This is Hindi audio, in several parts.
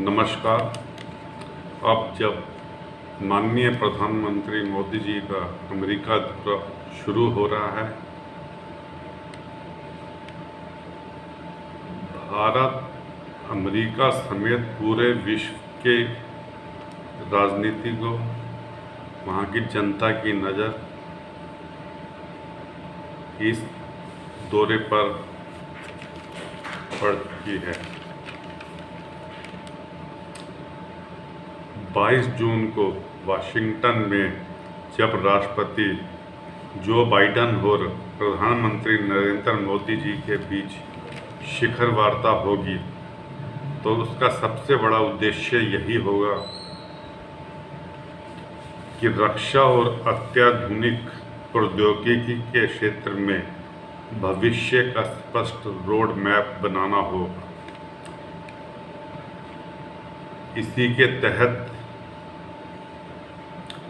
नमस्कार। अब जब माननीय प्रधानमंत्री मोदी जी का अमेरिका दौरा शुरू हो रहा है, भारत अमेरिका समेत पूरे विश्व के राजनीतिकों, वहाँ की जनता की नज़र इस दौरे पर पड़ चुकी है। 22 जून को वाशिंगटन में जब राष्ट्रपति जो बाइडेन और प्रधानमंत्री नरेंद्र मोदी जी के बीच शिखर वार्ता होगी, तो उसका सबसे बड़ा उद्देश्य यही होगा कि रक्षा और अत्याधुनिक प्रौद्योगिकी के क्षेत्र में भविष्य का स्पष्ट रोड मैप बनाना होगा। इसी के तहत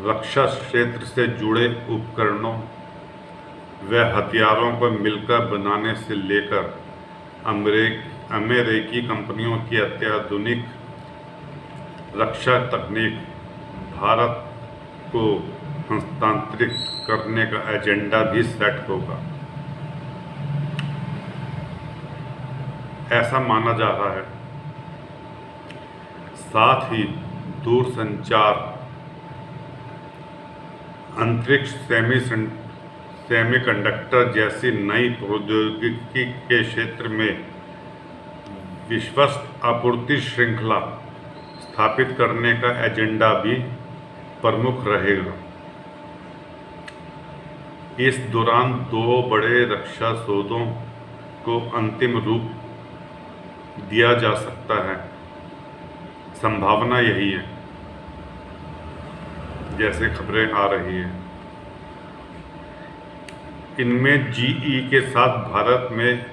रक्षा क्षेत्र से जुड़े उपकरणों व हथियारों को मिलकर बनाने से लेकर अमेरिकी कंपनियों की अत्याधुनिक रक्षा तकनीक भारत को हस्तांतरित करने का एजेंडा भी सेट होगा। ऐसा माना जा रहा है। साथ ही दूरसंचार, अंतरिक्ष, सेमीकंडक्टर जैसी नई प्रौद्योगिकी के क्षेत्र में विश्वस्त आपूर्ति श्रृंखला स्थापित करने का एजेंडा भी प्रमुख रहेगा। इस दौरान 2 बड़े रक्षा सौदों को अंतिम रूप दिया जा सकता है। संभावना यही है, जैसे खबरें आ रही हैं। इनमें जीई के साथ भारत में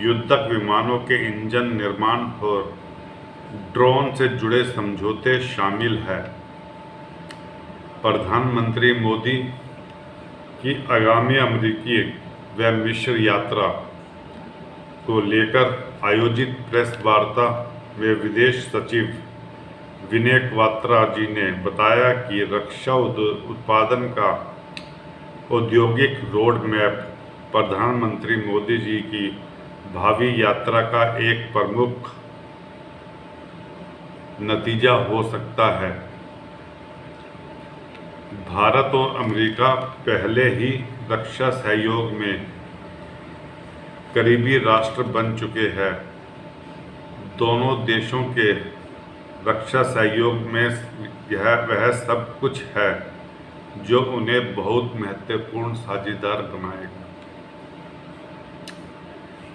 युद्धक विमानों के इंजन निर्माण और ड्रोन से जुड़े समझौते शामिल हैं। प्रधानमंत्री मोदी की आगामी अमेरिकी व मिस्र यात्रा को लेकर आयोजित प्रेस वार्ता में विदेश सचिव विनय क्वात्रा जी ने बताया कि रक्षा उत्पादन का औद्योगिक रोड मैप प्रधानमंत्री मोदी जी की भावी यात्रा का एक प्रमुख नतीजा हो सकता है। भारत और अमेरिका पहले ही रक्षा सहयोग में करीबी राष्ट्र बन चुके हैं। दोनों देशों के रक्षा सहयोग में वह सब कुछ है जो उन्हें बहुत महत्वपूर्ण साझेदार बनाएगा।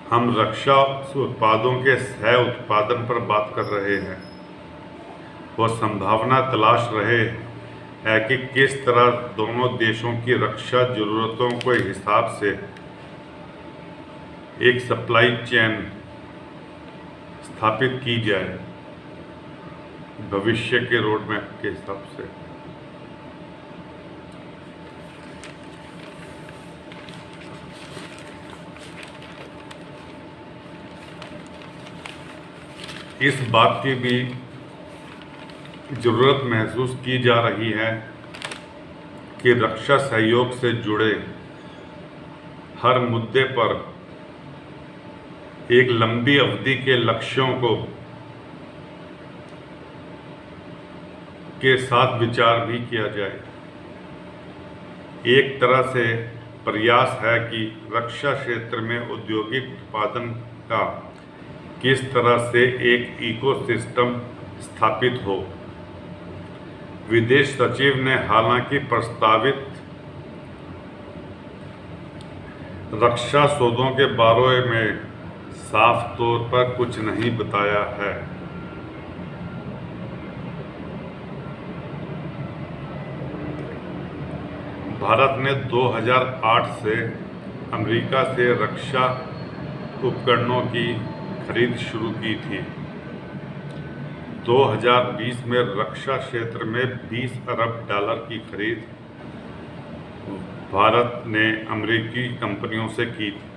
हम रक्षा उत्पादों के सह उत्पादन पर बात कर रहे हैं और संभावना तलाश रहे हैं कि किस तरह दोनों देशों की रक्षा जरूरतों के हिसाब से एक सप्लाई चेन स्थापित की जाए भविष्य के रोड मैप के हिसाब से। इस बात की भी जरूरत महसूस की जा रही है कि रक्षा सहयोग से जुड़े हर मुद्दे पर एक लंबी अवधि के लक्ष्यों के साथ विचार भी किया जाए। एक तरह से प्रयास है कि रक्षा क्षेत्र में औद्योगिक उत्पादन का किस तरह से एक इकोसिस्टम स्थापित हो। विदेश सचिव ने हालांकि प्रस्तावित रक्षा सौदों के बारे में साफ तौर पर कुछ नहीं बताया है। भारत ने 2008 से अमेरिका से रक्षा उपकरणों की खरीद शुरू की थी। 2020 में रक्षा क्षेत्र में 20 अरब डॉलर की खरीद भारत ने अमेरिकी कंपनियों से की थी।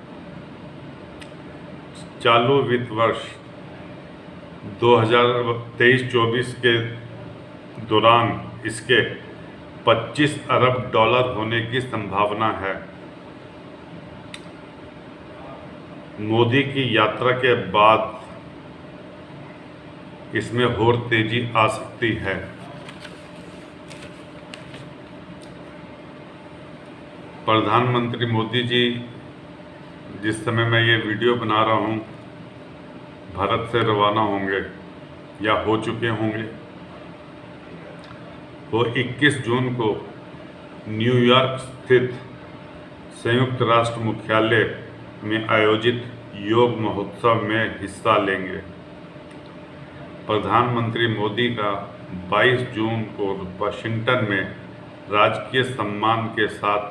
चालू वित्त वर्ष 2023-24 के दौरान इसके 25 अरब डॉलर होने की संभावना है। मोदी की यात्रा के बाद इसमें और तेजी आ सकती है। प्रधानमंत्री मोदी जी जिस समय मैं ये वीडियो बना रहा हूँ भारत से रवाना होंगे या हो चुके होंगे। वो 21 जून को न्यूयॉर्क स्थित संयुक्त राष्ट्र मुख्यालय में आयोजित योग महोत्सव में हिस्सा लेंगे। प्रधानमंत्री मोदी का 22 जून को वाशिंगटन में राजकीय सम्मान के साथ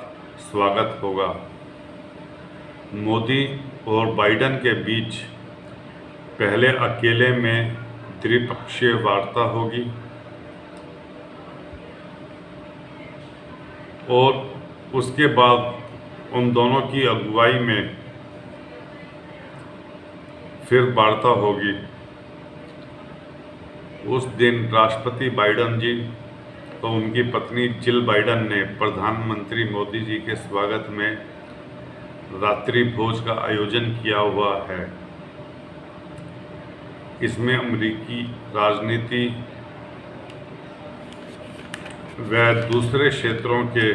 स्वागत होगा। मोदी और बाइडेन के बीच पहले अकेले में द्विपक्षीय वार्ता होगी और उसके बाद उन दोनों की अगुवाई में फिर वार्ता होगी। उस दिन राष्ट्रपति बाइडेन जी और उनकी पत्नी जिल बाइडेन ने प्रधानमंत्री मोदी जी के स्वागत में रात्रि भोज का आयोजन किया हुआ है। इसमें अमेरिकी राजनीति व दूसरे क्षेत्रों के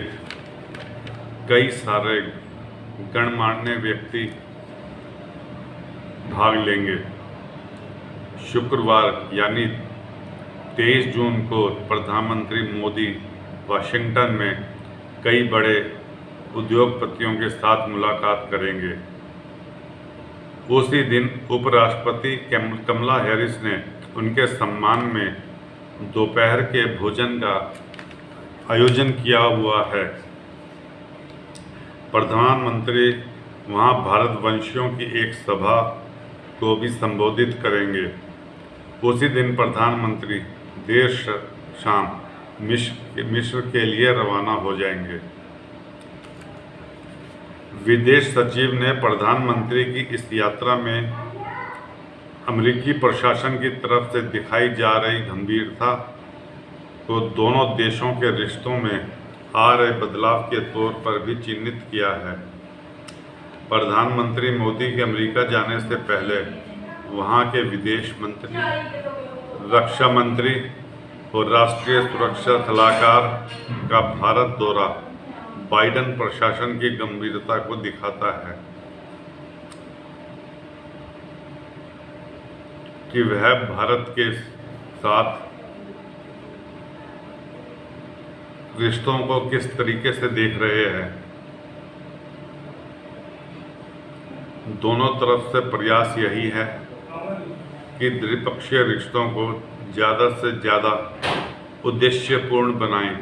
कई सारे गणमान्य व्यक्ति भाग लेंगे। शुक्रवार यानी 23 जून को प्रधानमंत्री मोदी वाशिंगटन में कई बड़े उद्योगपतियों के साथ मुलाकात करेंगे। उसी दिन उपराष्ट्रपति कमला हैरिस ने उनके सम्मान में दोपहर के भोजन का आयोजन किया हुआ है। प्रधानमंत्री वहां भारतवंशियों की एक सभा को भी संबोधित करेंगे। उसी दिन प्रधानमंत्री देर शाम मिस्र के लिए रवाना हो जाएंगे। विदेश सचिव ने प्रधानमंत्री की इस यात्रा में अमेरिकी प्रशासन की तरफ से दिखाई जा रही गंभीरता को दोनों देशों के रिश्तों में आ रहे बदलाव के तौर पर भी चिन्हित किया है। प्रधानमंत्री मोदी के अमेरिका जाने से पहले वहां के विदेश मंत्री, रक्षा मंत्री और राष्ट्रीय सुरक्षा सलाहकार का भारत दौरा बाइडेन प्रशासन की गंभीरता को दिखाता है कि वह भारत के साथ रिश्तों को किस तरीके से देख रहे हैं। दोनों तरफ से प्रयास यही है कि द्विपक्षीय रिश्तों को ज़्यादा से ज़्यादा उद्देश्यपूर्ण बनाएं।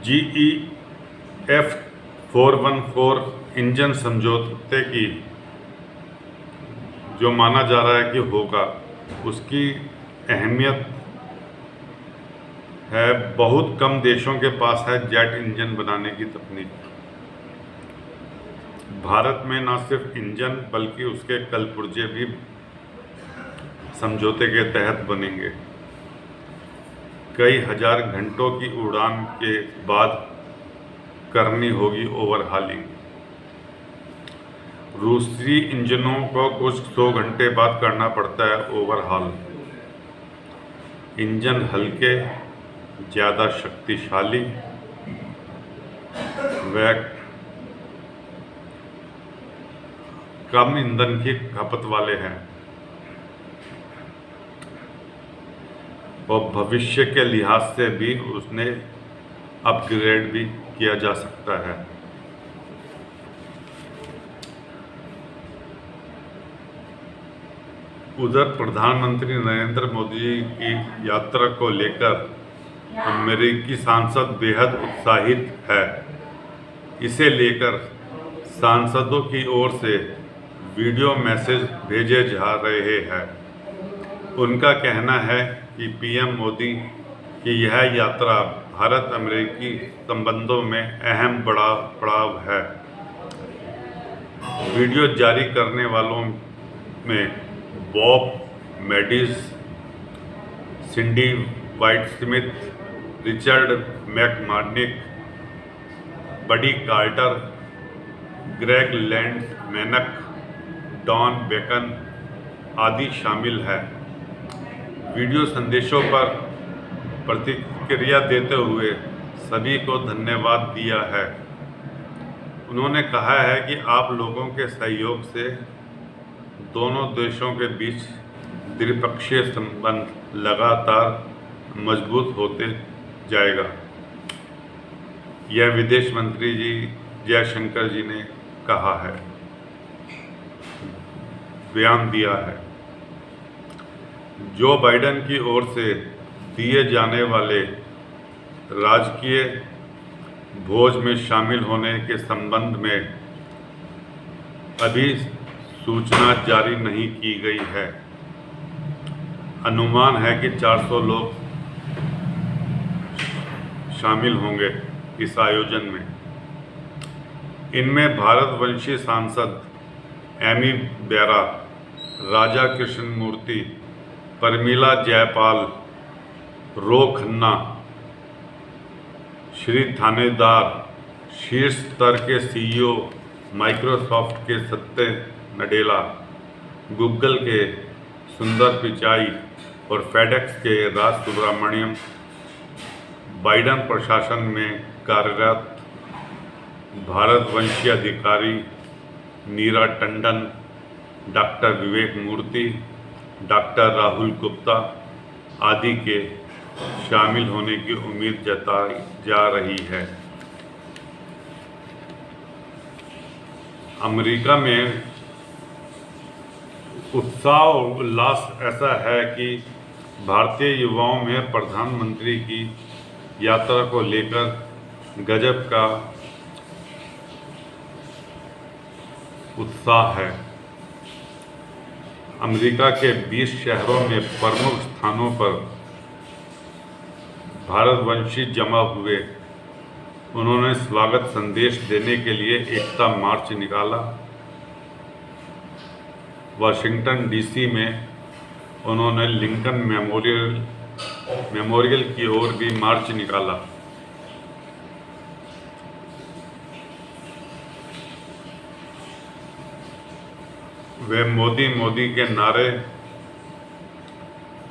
GEF 414 इंजन समझौते की जो माना जा रहा है कि होगा, उसकी अहमियत है। बहुत कम देशों के पास है जेट इंजन बनाने की तकनीक। भारत में न सिर्फ इंजन बल्कि उसके कलपुर्जे भी समझौते के तहत बनेंगे। कई हजार घंटों की उड़ान के बाद करनी होगी ओवरहालिंग। रूसी इंजनों को कुछ 100 घंटे बाद करना पड़ता है ओवरहाल। इंजन हल्के, ज़्यादा शक्तिशाली व कम ईंधन की खपत वाले हैं और भविष्य के लिहाज से भी उसने अपग्रेड भी किया जा सकता है। उधर प्रधानमंत्री नरेंद्र मोदी जी की यात्रा को लेकर अमेरिकी सांसद बेहद उत्साहित है। इसे लेकर सांसदों की ओर से वीडियो मैसेज भेजे जा रहे हैं। उनका कहना है कि पीएम मोदी की यह यात्रा भारत अमेरिकी संबंधों में अहम बड़ा पड़ाव है। वीडियो जारी करने वालों में बॉब मेडिस, सिंडी वाइट स्मिथ, रिचर्ड मैकमार्निक, बडी कार्टर, ग्रेग लैंडमैनक, डॉन बेकन आदि शामिल है। वीडियो संदेशों पर प्रतिक्रिया देते हुए सभी को धन्यवाद दिया है। उन्होंने कहा है कि आप लोगों के सहयोग से दोनों देशों के बीच द्विपक्षीय संबंध लगातार मजबूत होते जाएगा। यह विदेश मंत्री जी जयशंकर जी ने कहा है, बयान दिया है। जो बाइडेन की ओर से दिए जाने वाले राजकीय भोज में शामिल होने के संबंध में अभी सूचना जारी नहीं की गई है। अनुमान है कि 400 लोग शामिल होंगे इस आयोजन में। इनमें भारतवंशी सांसद एमी बेरा, राजा कृष्णमूर्ति, परमिला जयपाल, रो खन्ना, श्री थानेदार, शीर्ष स्तर के सीईओ माइक्रोसॉफ्ट के सत्य नडेला, गूगल के सुंदर पिचाई और फेडेक्स के राज सुब्रमण्यम, बाइडेन प्रशासन में कार्यरत भारतवंशी अधिकारी नीरा टंडन, डॉक्टर विवेक मूर्ति, डॉक्टर राहुल गुप्ता आदि के शामिल होने की उम्मीद जताई जा रही है। अमेरिका में उत्साह और उल्लास ऐसा है कि भारतीय युवाओं में प्रधानमंत्री की यात्रा को लेकर गजब का उत्साह है। अमेरिका के 20 शहरों में प्रमुख स्थानों पर भारतवंशी जमा हुए। उन्होंने स्वागत संदेश देने के लिए एकता मार्च निकाला। वाशिंगटन डीसी में उन्होंने लिंकन मेमोरियल की ओर भी मार्च निकाला। वे मोदी मोदी के नारे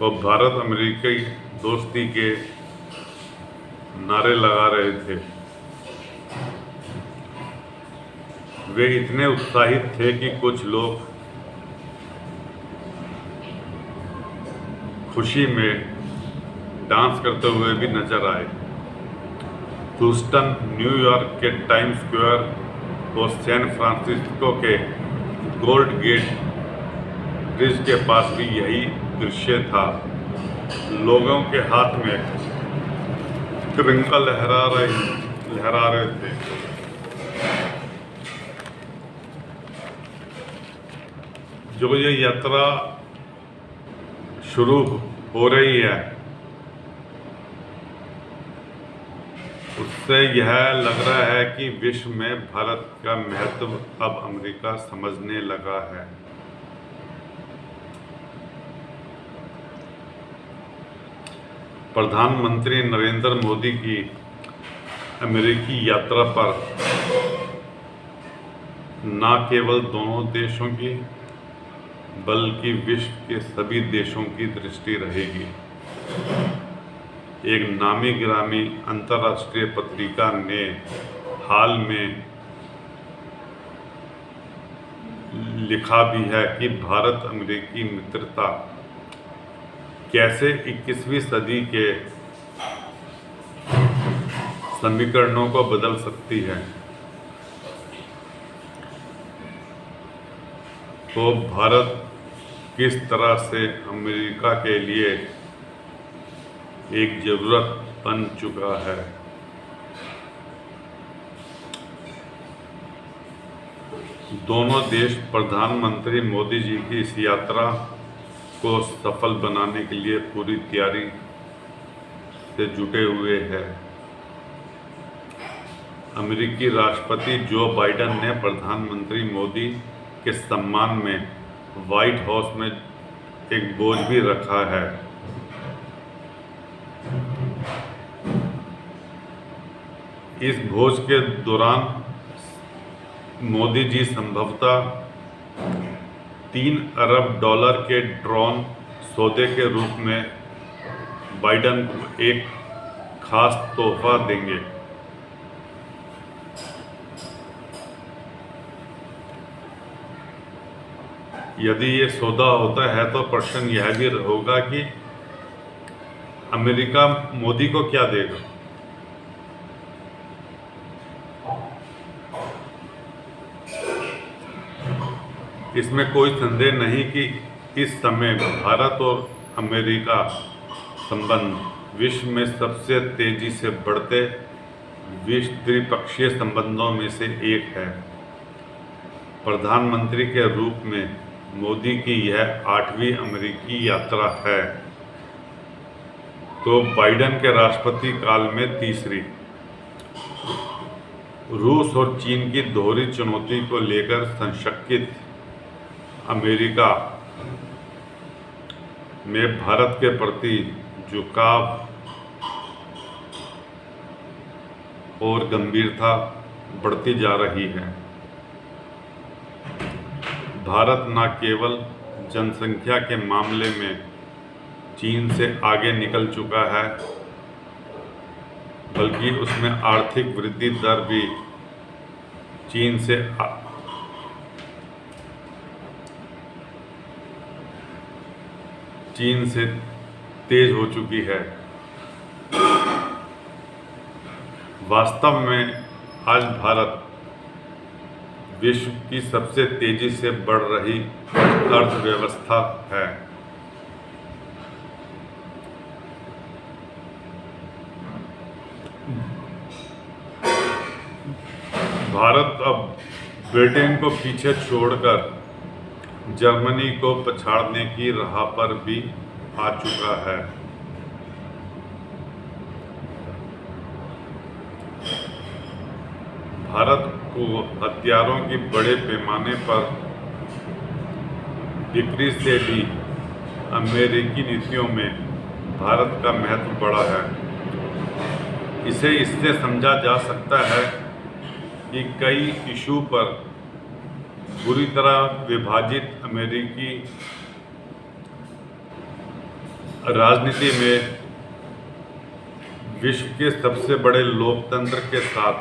और भारत अमेरिकी दोस्ती के नारे लगा रहे थे। वे इतने उत्साहित थे कि कुछ लोग खुशी में डांस करते हुए भी नजर आए। ह्यूस्टन, न्यूयॉर्क के टाइम्स स्क्वायर और सैन फ्रांसिस्को के गोल्ड गेट ब्रिज के पास भी यही दृश्य था। लोगों के हाथ में तिरंगा लहरा रहे थे। जो ये यात्रा शुरू हो रही है उससे यह लग रहा है कि विश्व में भारत का महत्व अब अमेरिका समझने लगा है। प्रधानमंत्री नरेंद्र मोदी की अमेरिकी यात्रा पर न केवल दोनों देशों की बल्कि विश्व के सभी देशों की दृष्टि रहेगी। एक नामी गिरामी अंतर्राष्ट्रीय पत्रिका ने हाल में लिखा भी है कि भारत अमेरिकी मित्रता कैसे 21वीं सदी के समीकरणों को बदल सकती है। तो भारत किस तरह से अमेरिका के लिए एक जरूरत बन चुका है। दोनों देश प्रधानमंत्री मोदी जी की इस यात्रा को सफल बनाने के लिए पूरी तैयारी से जुटे हुए हैं। अमेरिकी राष्ट्रपति जो बाइडेन ने प्रधानमंत्री मोदी के सम्मान में व्हाइट हाउस में एक भोज भी रखा है। इस भोज के दौरान मोदी जी संभवतः $3 अरब के ड्रोन सौदे के रूप में बाइडेन को एक खास तोहफा देंगे। यदि ये सौदा होता है तो प्रश्न यह भी होगा कि अमेरिका मोदी को क्या देगा। इसमें कोई संदेह नहीं कि इस समय भारत और अमेरिका संबंध विश्व में सबसे तेजी से बढ़ते द्विपक्षीय संबंधों में से एक है। प्रधानमंत्री के रूप में मोदी की यह 8वीं अमेरिकी यात्रा है तो बाइडेन के राष्ट्रपति काल में तीसरी। रूस और चीन की दोहरी चुनौती को लेकर संशयित अमेरिका में भारत के प्रति झुकाव और गंभीरता बढ़ती जा रही है। भारत न केवल जनसंख्या के मामले में चीन से आगे निकल चुका है बल्कि उसमें आर्थिक वृद्धि दर भी चीन से तेज हो चुकी है। वास्तव में आज भारत विश्व की सबसे तेजी से बढ़ रही अर्थव्यवस्था है। भारत अब ब्रिटेन को पीछे छोड़कर जर्मनी को पछाड़ने की राह पर भी आ चुका है। भारत को हथियारों की बड़े पैमाने पर बिक्री से भी अमेरिकी नीतियों में भारत का महत्व बढ़ा है। इसे इससे समझा जा सकता है कि कई इशू पर बुरी तरह विभाजित अमेरिकी राजनीति में विश्व के सबसे बड़े लोकतंत्र के साथ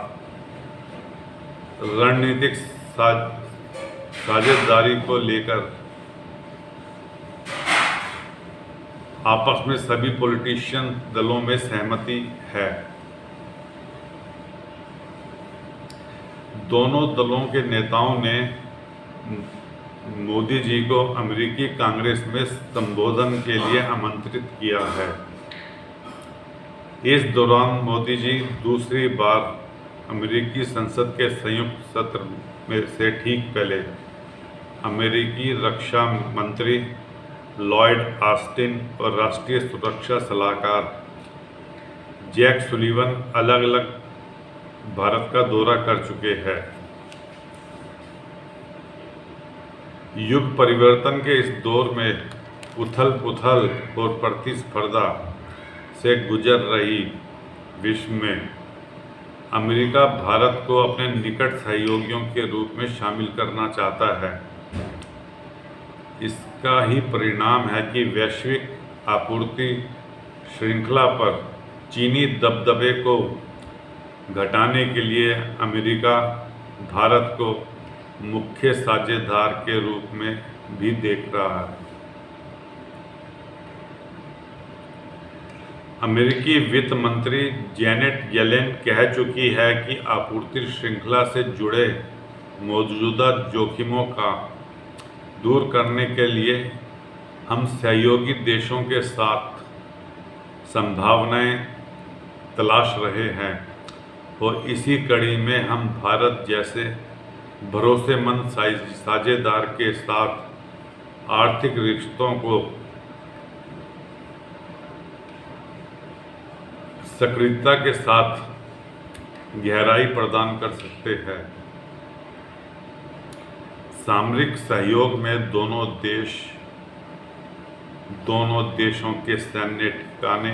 रणनीतिक साझेदारी को लेकर आपस में सभी पॉलिटिशियन दलों में सहमति है। दोनों दलों के नेताओं ने मोदी जी को अमेरिकी कांग्रेस में संबोधन के लिए आमंत्रित किया है। इस दौरान मोदी जी दूसरी बार अमेरिकी संसद के संयुक्त सत्र में से ठीक पहले अमेरिकी रक्षा मंत्री लॉयड ऑस्टिन और राष्ट्रीय सुरक्षा सलाहकार जैक सुलिवन अलग अलग भारत का दौरा कर चुके हैं। युग परिवर्तन के इस दौर में उथल पुथल और प्रतिस्पर्धा से गुजर रही विश्व में अमेरिका भारत को अपने निकट सहयोगियों के रूप में शामिल करना चाहता है। इसका ही परिणाम है कि वैश्विक आपूर्ति श्रृंखला पर चीनी दबदबे को घटाने के लिए अमेरिका भारत को मुख्य साझेदार के रूप में भी देख रहा है। अमेरिकी वित्त मंत्री जैनेट येलेन कह चुकी है कि आपूर्ति श्रृंखला से जुड़े मौजूदा जोखिमों का दूर करने के लिए हम सहयोगी देशों के साथ संभावनाएं तलाश रहे हैं और इसी कड़ी में हम भारत जैसे भरोसेमंद साझेदार के साथ आर्थिक रिश्तों को सक्रियता के साथ गहराई प्रदान कर सकते हैं। सामरिक सहयोग में दोनों देशों के सैन्य ठिकाने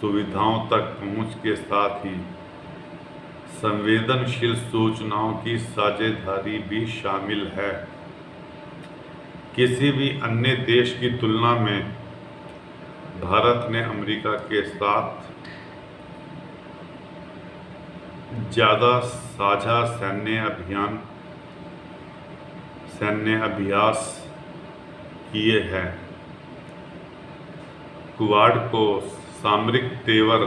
सुविधाओं तक पहुंच के साथ ही संवेदनशील सूचनाओं की साझेदारी भी शामिल है। किसी भी अन्य देश की तुलना में भारत ने अमेरिका के साथ ज़्यादा साझा सैन्य अभ्यास किए हैं। क्वाड को सामरिक तेवर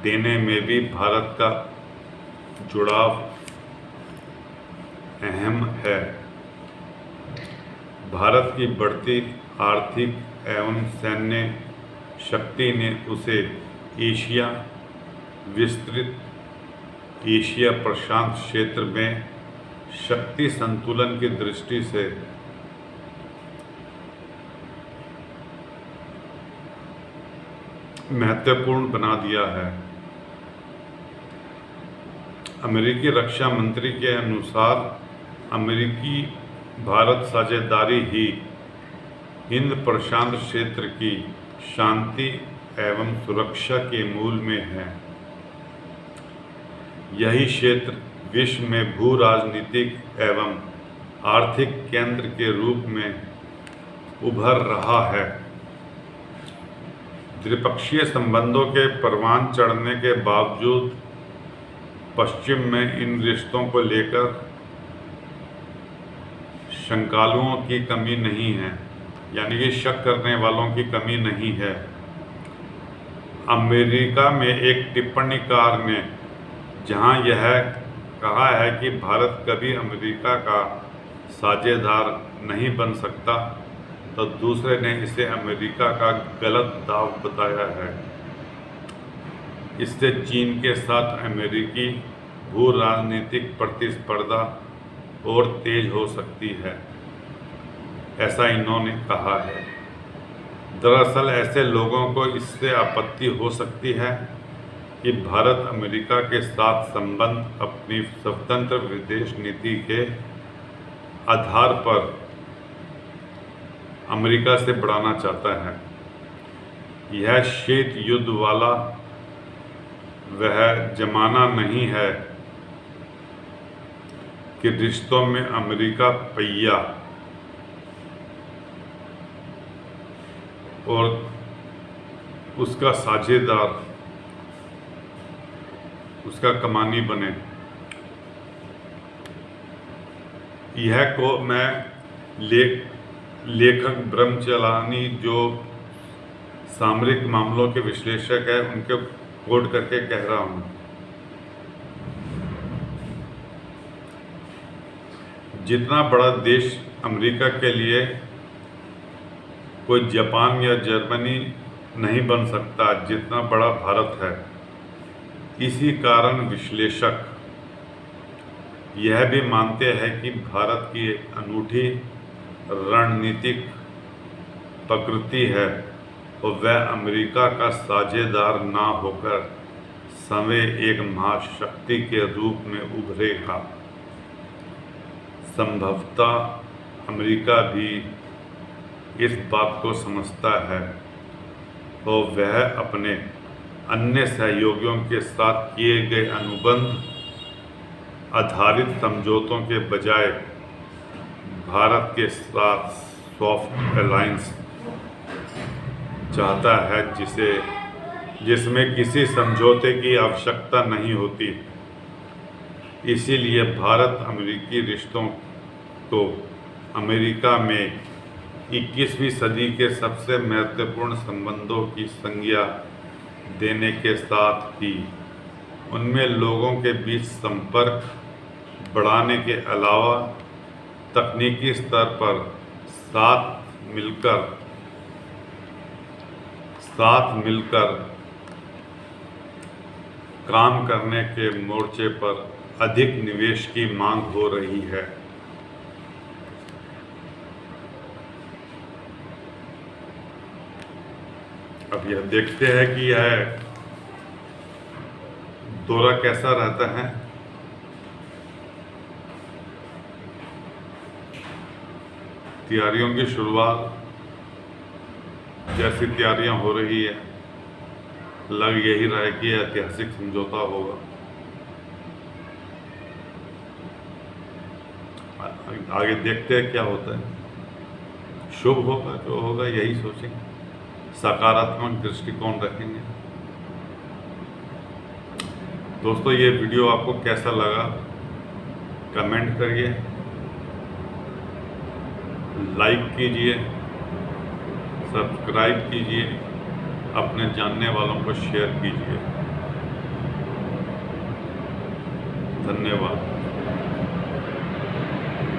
देने में भी भारत का जुड़ाव अहम है। भारत की बढ़ती आर्थिक एवं सैन्य शक्ति ने उसे एशिया प्रशांत क्षेत्र में शक्ति संतुलन की दृष्टि से महत्वपूर्ण बना दिया है। अमेरिकी रक्षा मंत्री के अनुसार अमेरिकी भारत साझेदारी ही हिंद प्रशांत क्षेत्र की शांति एवं सुरक्षा के मूल में है। यही क्षेत्र विश्व में भू राजनीतिक एवं आर्थिक केंद्र के रूप में उभर रहा है। द्विपक्षीय संबंधों के परवान चढ़ने के बावजूद पश्चिम में इन रिश्तों को लेकर शंकालुओं की कमी नहीं है, यानी कि शक करने वालों की कमी नहीं है। अमेरिका में एक टिप्पणीकार ने जहां यह कहा है कि भारत कभी अमेरिका का साझेदार नहीं बन सकता, तो दूसरे ने इसे अमेरिका का गलत दाव बताया है। इससे चीन के साथ अमेरिकी भू राजनीतिक प्रतिस्पर्धा और तेज हो सकती है, ऐसा इन्होंने कहा है। दरअसल ऐसे लोगों को इससे आपत्ति हो सकती है कि भारत अमेरिका के साथ संबंध अपनी स्वतंत्र विदेश नीति के आधार पर अमेरिका से बढ़ाना चाहता है। यह शीत युद्ध वाला वह जमाना नहीं है कि रिश्तों में अमेरिका पहिया और उसका साझेदार उसका कमानी बने। यह को मैं लेखक ब्रह्मचलानी जो सामरिक मामलों के विश्लेषक है उनके कोट करके कह रहा हूँ। जितना बड़ा देश अमेरिका के लिए कोई जापान या जर्मनी नहीं बन सकता जितना बड़ा भारत है। इसी कारण विश्लेषक यह भी मानते हैं कि भारत की एक अनूठी रणनीतिक प्रकृति है और वह अमेरिका का साझेदार ना होकर स्वयं एक महाशक्ति के रूप में उभरेगा। संभवतः अमेरिका भी इस बात को समझता है और वह अपने अन्य सहयोगियों के साथ किए गए अनुबंध आधारित समझौतों के बजाय भारत के साथ सॉफ्ट अलायंस चाहता है जिसमें किसी समझौते की आवश्यकता नहीं होती। इसीलिए भारत अमेरिकी रिश्तों को अमेरिका में 21वीं सदी के सबसे महत्वपूर्ण संबंधों की संज्ञा देने के साथ ही उनमें लोगों के बीच संपर्क बढ़ाने के अलावा तकनीकी स्तर पर साथ मिलकर काम करने के मोर्चे पर अधिक निवेश की मांग हो रही है। अब यह देखते हैं कि यह दौरा कैसा रहता है? तैयारियों की शुरुआत जैसी तैयारियां हो रही है, लग यही रहा है कि ऐतिहासिक समझौता होगा। आगे देखते हैं क्या होता है। शुभ होगा जो होगा यही सोचेंगे, सकारात्मक दृष्टिकोण रखेंगे। दोस्तों, ये वीडियो आपको कैसा लगा कमेंट करिए, लाइक कीजिए, सब्सक्राइब कीजिए, अपने जानने वालों को शेयर कीजिए। धन्यवाद।